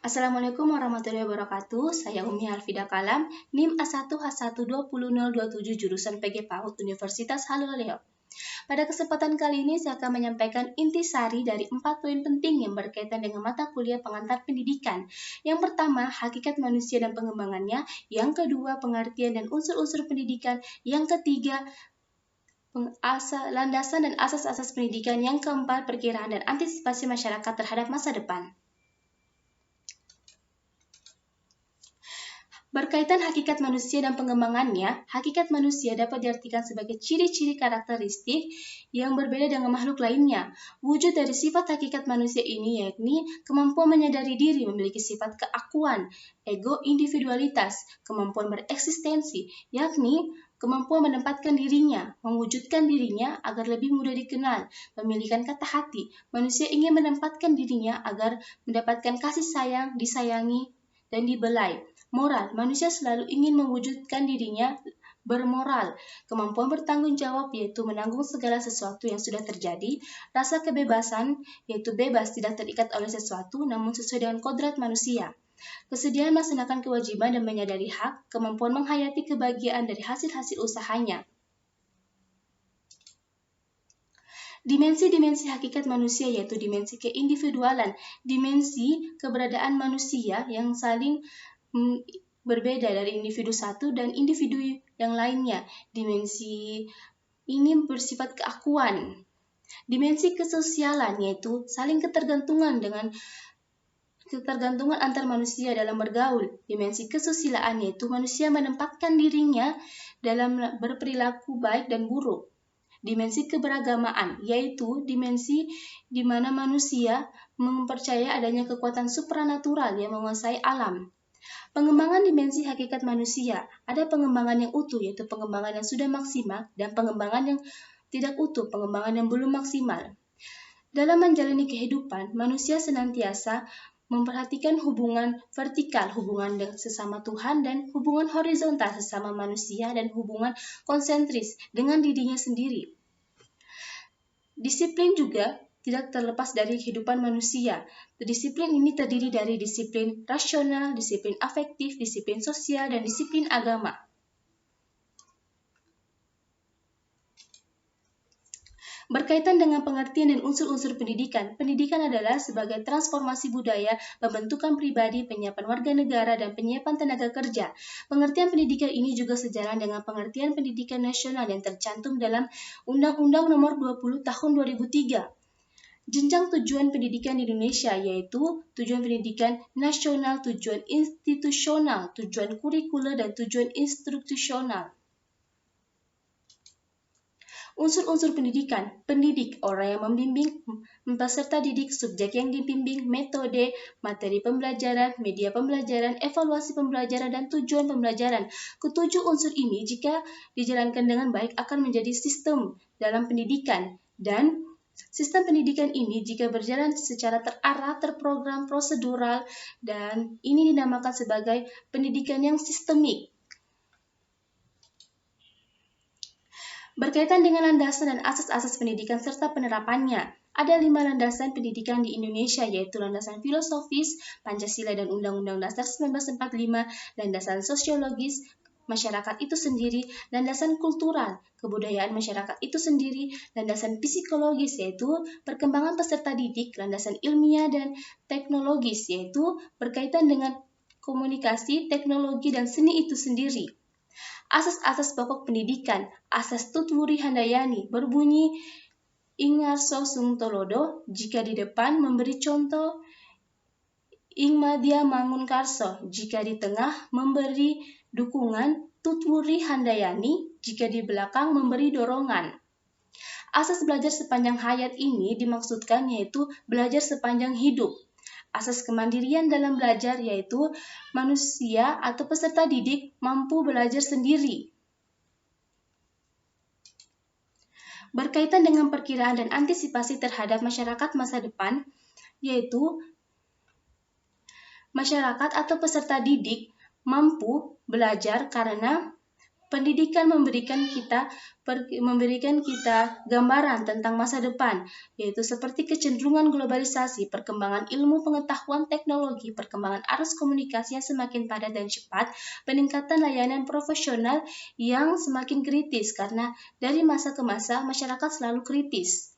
Assalamualaikum warahmatullahi wabarakatuh. Saya Umi Alfida Kalam, NIM A1H1200027 jurusan PG PAUD Universitas Haloleo. Pada kesempatan kali ini saya akan menyampaikan intisari dari 4 poin penting yang berkaitan dengan mata kuliah pengantar pendidikan. Yang pertama, hakikat manusia dan pengembangannya. Yang kedua, pengertian dan unsur-unsur pendidikan. Yang ketiga, landasan dan asas-asas pendidikan. Yang keempat, perkiraan dan antisipasi masyarakat terhadap masa depan. Berkaitan hakikat manusia dan pengembangannya, hakikat manusia dapat diartikan sebagai ciri-ciri karakteristik yang berbeda dengan makhluk lainnya. Wujud dari sifat hakikat manusia ini yakni kemampuan menyadari diri, memiliki sifat keakuan, ego, individualitas, kemampuan bereksistensi, yakni kemampuan menempatkan dirinya, mewujudkan dirinya agar lebih mudah dikenal, memiliki kata hati. Manusia ingin menempatkan dirinya agar mendapatkan kasih sayang, disayangi, dan dibelai. Moral, manusia selalu ingin mewujudkan dirinya bermoral. Kemampuan bertanggung jawab, yaitu menanggung segala sesuatu yang sudah terjadi. Rasa kebebasan, yaitu bebas tidak terikat oleh sesuatu, namun sesuai dengan kodrat manusia. Kesediaan melaksanakan kewajiban dan menyadari hak, kemampuan menghayati kebahagiaan dari hasil-hasil usahanya. Dimensi-dimensi hakikat manusia yaitu dimensi keindividualan, dimensi keberadaan manusia yang saling berbeda dari individu satu dan individu yang lainnya. Dimensi ini bersifat keakuan. Dimensi kesosialan yaitu saling ketergantungan antar manusia dalam bergaul. Dimensi kesusilaan yaitu manusia menempatkan dirinya dalam berperilaku baik dan buruk. Dimensi keberagamaan yaitu dimensi di mana manusia mempercayai adanya kekuatan supranatural yang menguasai alam. Pengembangan dimensi hakikat manusia. Ada pengembangan yang utuh, yaitu pengembangan yang sudah maksimal, dan pengembangan yang tidak utuh, pengembangan yang belum maksimal. Dalam menjalani kehidupan, manusia senantiasa memperhatikan hubungan vertikal, hubungan dengan sesama Tuhan, dan hubungan horizontal sesama manusia, dan hubungan konsentris dengan dirinya sendiri. Disiplin juga tidak terlepas dari kehidupan manusia. Disiplin ini terdiri dari disiplin rasional, disiplin afektif, disiplin sosial, dan disiplin agama. Berkaitan dengan pengertian dan unsur-unsur pendidikan, pendidikan adalah sebagai transformasi budaya, pembentukan pribadi, penyiapan warga negara, dan penyiapan tenaga kerja. Pengertian pendidikan ini juga sejalan dengan pengertian pendidikan nasional yang tercantum dalam Undang-Undang Nomor 20 Tahun 2003. Jenjang tujuan pendidikan di Indonesia yaitu tujuan pendidikan nasional, tujuan institusional, tujuan kurikuler, dan tujuan institusional. Unsur-unsur pendidikan, pendidik, orang yang membimbing, peserta didik, subjek yang dibimbing, metode, materi pembelajaran, media pembelajaran, evaluasi pembelajaran, dan tujuan pembelajaran. Ketujuh unsur ini jika dijalankan dengan baik akan menjadi sistem dalam pendidikan, dan sistem pendidikan ini jika berjalan secara terarah, terprogram, prosedural, dan ini dinamakan sebagai pendidikan yang sistemik. Berkaitan dengan landasan dan asas-asas pendidikan serta penerapannya, ada 5 landasan pendidikan di Indonesia yaitu landasan filosofis, Pancasila dan Undang-Undang Dasar 1945, landasan sosiologis, masyarakat itu sendiri, landasan kultural, kebudayaan masyarakat itu sendiri, landasan psikologis yaitu perkembangan peserta didik, landasan ilmiah dan teknologis yaitu berkaitan dengan komunikasi, teknologi, dan seni itu sendiri. Asas-asas pokok pendidikan, asas Tutwuri Handayani berbunyi Ingarso Sungtolodo, jika di depan memberi contoh, Ingmadya Mangunkarso, jika di tengah memberi dukungan, Tutwuri Handayani, jika di belakang memberi dorongan. Asas belajar sepanjang hayat ini dimaksudkan yaitu belajar sepanjang hidup. Asas kemandirian dalam belajar yaitu manusia atau peserta didik mampu belajar sendiri. Berkaitan dengan perkiraan dan antisipasi terhadap masyarakat masa depan, yaitu masyarakat atau peserta didik mampu belajar karena Pendidikan memberikan kita gambaran tentang masa depan, yaitu seperti kecenderungan globalisasi, perkembangan ilmu pengetahuan teknologi, perkembangan arus komunikasi yang semakin padat dan cepat, peningkatan layanan profesional yang semakin kritis karena dari masa ke masa masyarakat selalu kritis.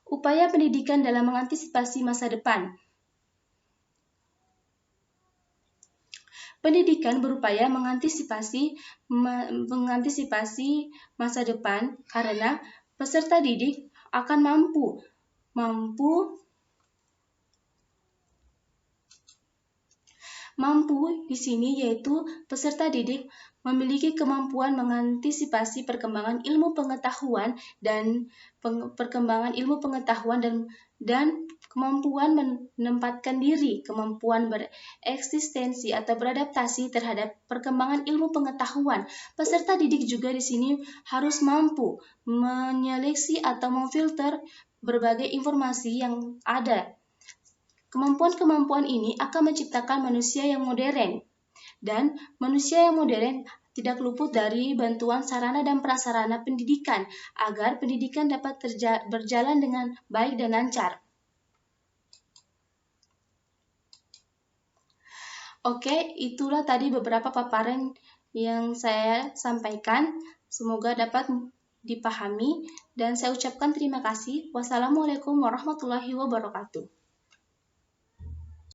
Upaya pendidikan dalam mengantisipasi masa depan. Pendidikan berupaya mengantisipasi masa depan karena peserta didik akan mampu di sini yaitu peserta didik memiliki kemampuan mengantisipasi perkembangan ilmu pengetahuan dan kemampuan menempatkan diri, kemampuan bereksistensi atau beradaptasi terhadap perkembangan ilmu pengetahuan. Peserta didik juga di sini harus mampu menyeleksi atau memfilter berbagai informasi yang ada. Kemampuan-kemampuan ini akan menciptakan manusia yang modern. Dan manusia yang modern tidak luput dari bantuan sarana dan prasarana pendidikan agar pendidikan dapat berjalan dengan baik dan lancar. Oke, itulah tadi beberapa paparan yang saya sampaikan. Semoga dapat dipahami dan saya ucapkan terima kasih. Wassalamualaikum warahmatullahi wabarakatuh.